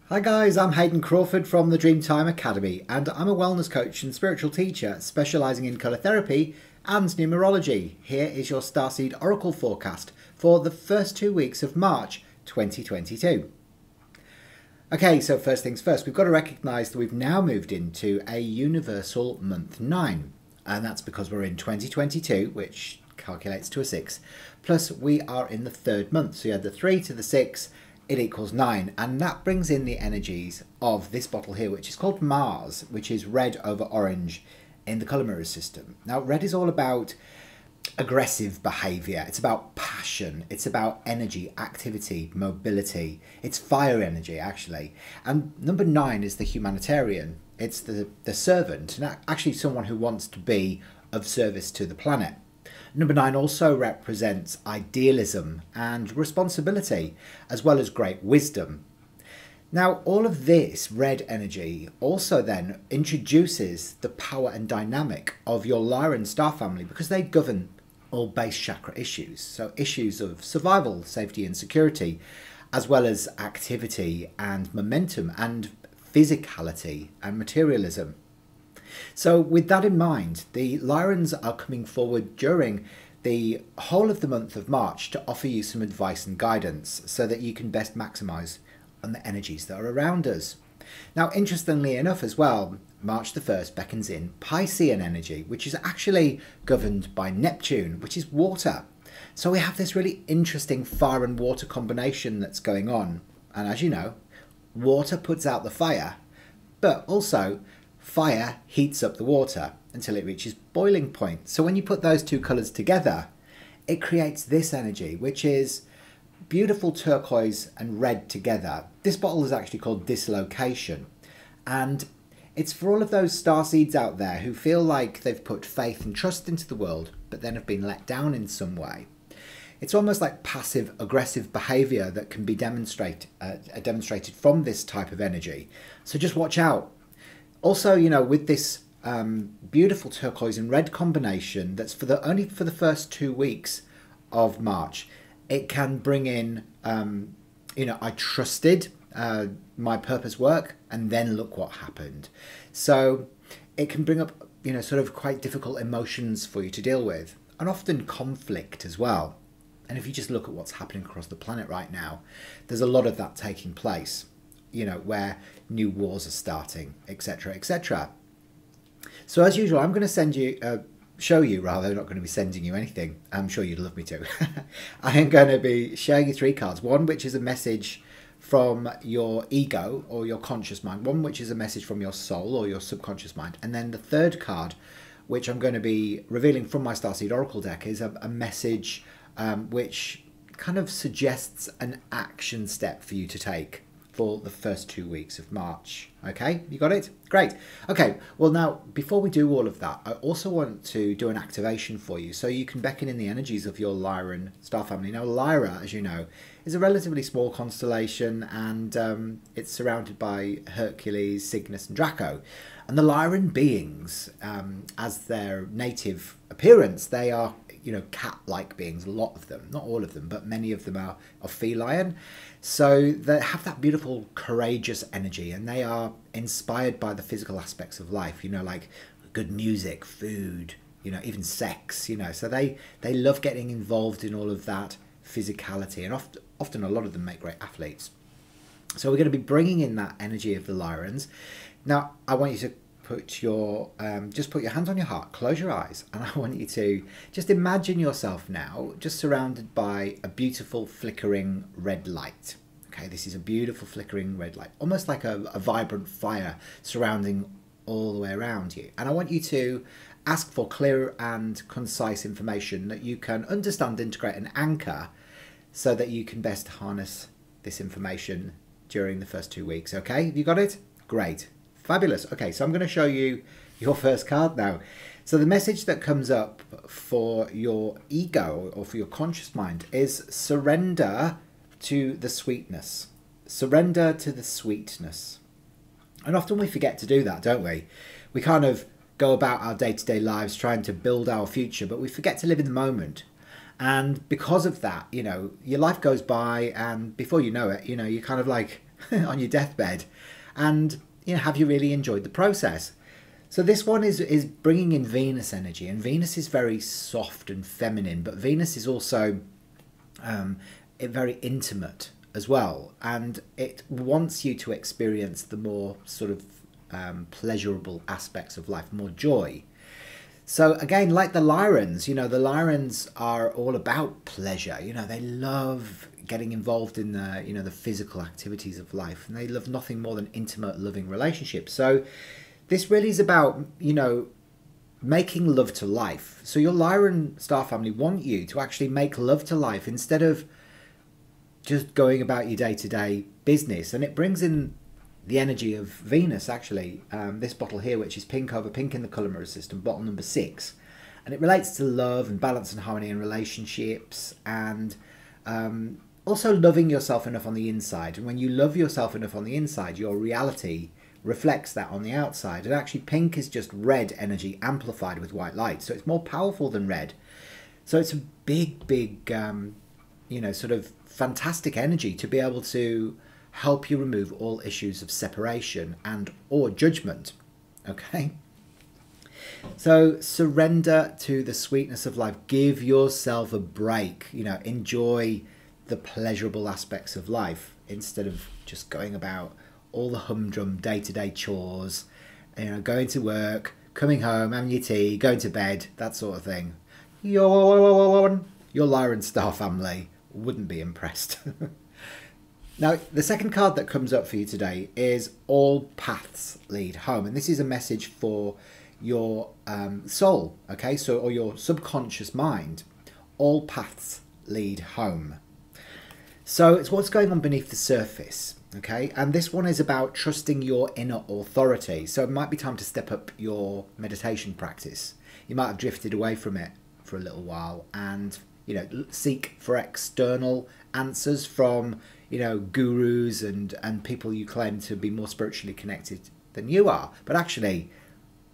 Hi guys, I'm Hayden Crawford from the Dreamtime Academy, and I'm a wellness coach and spiritual teacher specialising in colour therapy and numerology. Here is your Starseed Oracle forecast for the first 2 weeks of March 2022. Okay, so first things first, we've got to recognise that we've now moved into a universal month 9, and that's because we're in 2022, which calculates to a 6, plus we are in the third month, so you add the 3 to the 6, it equals 9, and that brings in the energies of this bottle here, which is called Mars, which is red over orange in the colour mirror system. Now, red is all about aggressive behaviour, it's about passion, it's about energy, activity, mobility, it's fire energy actually. And number 9 is the humanitarian, it's the servant, and actually someone who wants to be of service to the planet. Number 9 also represents idealism and responsibility, as well as great wisdom. Now, all of this red energy also then introduces the power and dynamic of your Lyran star family, because they govern all base chakra issues. So issues of survival, safety and security, as well as activity and momentum and physicality and materialism. So with that in mind, the Lyrans are coming forward during the whole of the month of March to offer you some advice and guidance so that you can best maximise on the energies that are around us. Now, interestingly enough as well, March the 1st beckons in Piscean energy, which is actually governed by Neptune, which is water. So we have this really interesting fire and water combination that's going on. And as you know, water puts out the fire, but also fire heats up the water until it reaches boiling point. So when you put those two colours together, it creates this energy, which is beautiful turquoise and red together. This bottle is actually called Dislocation. And it's for all of those starseeds out there who feel like they've put faith and trust into the world, but then have been let down in some way. It's almost like passive aggressive behaviour that can be demonstrated from this type of energy. So just watch out. Also, you know, with this beautiful turquoise and red combination that's only for the first 2 weeks of March, it can bring in, you know, I trusted my purpose work and then look what happened. So it can bring up, you know, sort of quite difficult emotions for you to deal with, and often conflict as well. And if you just look at what's happening across the planet right now, there's a lot of that taking place, you know, where new wars are starting, etc., etc. So as usual, I'm going to show you, rather, not going to be sending you anything. I'm sure you'd love me to. I am going to be showing you 3 cards. One which is a message from your ego or your conscious mind. One which is a message from your soul or your subconscious mind. And then the third card, which I'm going to be revealing from my Starseed Oracle deck, is a message which kind of suggests an action step for you to take for the first 2 weeks of March. Okay, you got it? Great. Okay, well now, before we do all of that, I also want to do an activation for you so you can beckon in the energies of your Lyran star family. Now, Lyra, as you know, is a relatively small constellation, and it's surrounded by Hercules, Cygnus and Draco. And the Lyran beings, as their native appearance, they are, you know, cat-like beings, a lot of them, not all of them, but many of them are feline. So they have that beautiful, courageous energy, and they are inspired by the physical aspects of life, you know, like good music, food, you know, even sex, you know. So they love getting involved in all of that physicality, and often a lot of them make great athletes. So we're going to be bringing in that energy of the Lyrans. Now, I want you to just put your hands on your heart, close your eyes, and I want you to just imagine yourself now just surrounded by a beautiful flickering red light. Okay, this is a beautiful flickering red light, almost like a vibrant fire surrounding all the way around you. And I want you to ask for clear and concise information that you can understand, integrate and anchor so that you can best harness this information during the first 2 weeks. Okay, have you got it? Great. Fabulous. Okay, so I'm going to show you your first card now. So the message that comes up for your ego or for your conscious mind is surrender to the sweetness. Surrender to the sweetness. And often we forget to do that, don't we? We kind of go about our day-to-day lives trying to build our future, but we forget to live in the moment. And because of that, you know, your life goes by, and before you know it, you know, you're kind of like on your deathbed? And have you really enjoyed the process? So this one is bringing in Venus energy, and Venus is very soft and feminine, but Venus is also very intimate as well, and it wants you to experience the more sort of pleasurable aspects of life, more joy. So again, like the Lyrans, the Lyrans are all about pleasure. They love getting involved in the physical activities of life, and they love nothing more than intimate, loving relationships. So this really is about, making love to life. So your Lyran star family want you to actually make love to life instead of just going about your day-to-day business. And it brings in the energy of Venus, actually. This bottle here, which is pink over pink in the colour mirror system, bottle number 6. And it relates to love and balance and harmony in relationships, and also loving yourself enough on the inside. And when you love yourself enough on the inside, your reality reflects that on the outside. And actually pink is just red energy amplified with white light, so it's more powerful than red. So it's a big sort of fantastic energy to be able to help you remove all issues of separation and or judgment. Okay, so surrender to the sweetness of life. Give yourself a break. Enjoy the pleasurable aspects of life instead of just going about all the humdrum day-to-day chores, going to work, coming home, having your tea, going to bed, that sort of thing. Your Lyran star family wouldn't be impressed. Now, the second card that comes up for you today is All Paths Lead Home, and this is a message for your soul, okay, or your subconscious mind. All paths lead home. So it's what's going on beneath the surface. Okay, and this one is about trusting your inner authority. So it might be time to step up your meditation practice. You might have drifted away from it for a little while and, seek for external answers from, gurus and people you claim to be more spiritually connected than you are. But actually,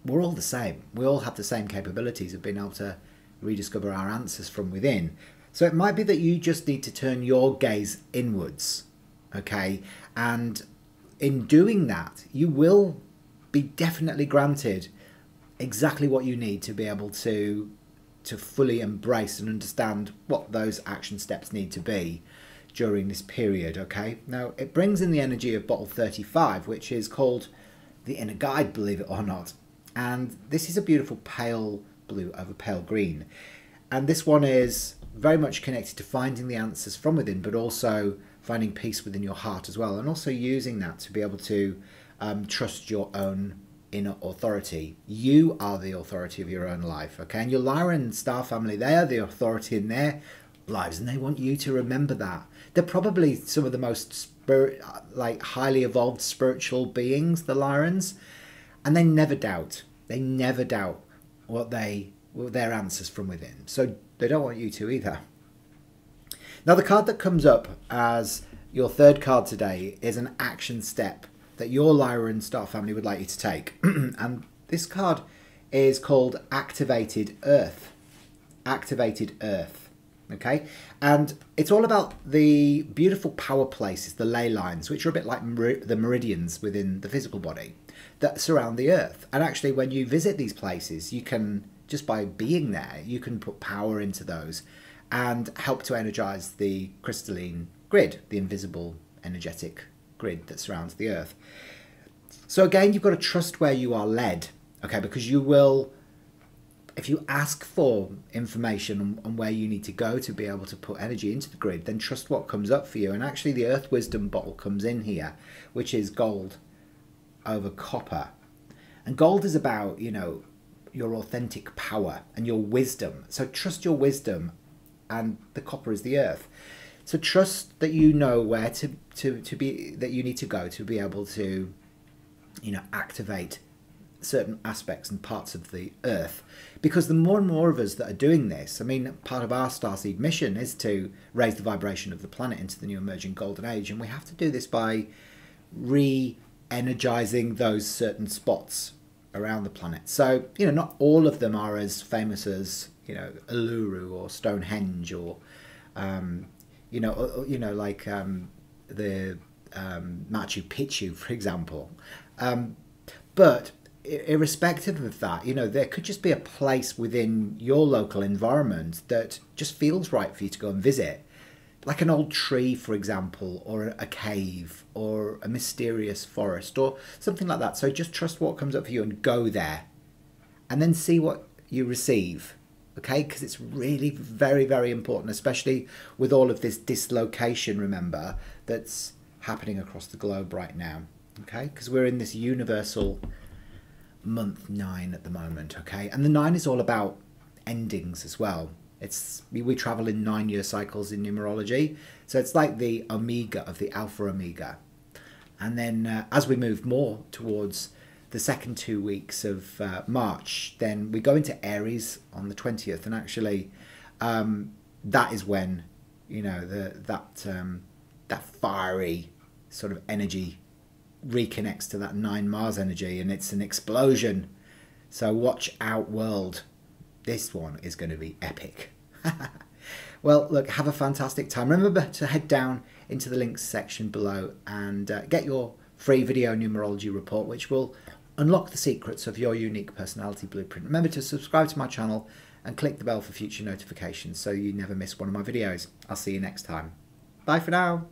we're all the same. We all have the same capabilities of being able to rediscover our answers from within. So it might be that you just need to turn your gaze inwards. Okay, and in doing that, you will be definitely granted exactly what you need to be able to fully embrace and understand what those action steps need to be during this period. Okay, now it brings in the energy of bottle 35, which is called the Inner Guide, believe it or not, and this is a beautiful pale blue over pale green, and this one is very much connected to finding the answers from within, but also finding peace within your heart as well, and also using that to be able to trust your own inner authority. You are the authority of your own life, okay? And your Lyran star family, they are the authority in their lives, and they want you to remember that. They're probably some of the most highly evolved spiritual beings, the Lyrans, and they never doubt. They never doubt their answers from within. So they don't want you to either. Now, the card that comes up as your third card today is an action step that your Lyran star family would like you to take. And this card is called Activated Earth. Activated Earth. Okay? And it's all about the beautiful power places, the ley lines, which are a bit like the meridians within the physical body that surround the Earth. And actually, when you visit these places, you can, just by being there, you can put power into those and help to energize the crystalline grid, the invisible energetic grid that surrounds the Earth. So again, you've got to trust where you are led, okay? Because you will, if you ask for information on where you need to go to be able to put energy into the grid, then trust what comes up for you. And actually the Earth Wisdom bottle comes in here, which is gold over copper. And gold is about, your authentic power and your wisdom. So trust your wisdom, and the copper is the earth. So trust that you know where to be, that you need to go to be able to, activate certain aspects and parts of the earth. Because the more and more of us that are doing this, I mean, part of our Starseed mission is to raise the vibration of the planet into the new emerging golden age, and we have to do this by re-energizing those certain spots around the planet. So, not all of them are as famous as, Uluru or Stonehenge or, the Machu Picchu, for example. But irrespective of that, you know, there could just be a place within your local environment that just feels right for you to go and visit. Like an old tree, for example, or a cave, or a mysterious forest, or something like that. So just trust what comes up for you and go there. And then see what you receive. Okay? Because it's really very, very important, especially with all of this dislocation, remember, that's happening across the globe right now. Okay? Because we're in this universal month 9 at the moment. Okay? And the 9 is all about endings as well. We travel in 9-year cycles in numerology, so it's like the omega of the alpha omega. And then as we move more towards the second 2 weeks of March, then we go into Aries on the 20th, and actually that is when, you know, that fiery sort of energy reconnects to that 9 Mars energy, and it's an explosion. So watch out, world. This one is going to be epic. Well, look, have a fantastic time. Remember to head down into the links section below and get your free video numerology report, which will unlock the secrets of your unique personality blueprint. Remember to subscribe to my channel and click the bell for future notifications so you never miss one of my videos. I'll see you next time. Bye for now.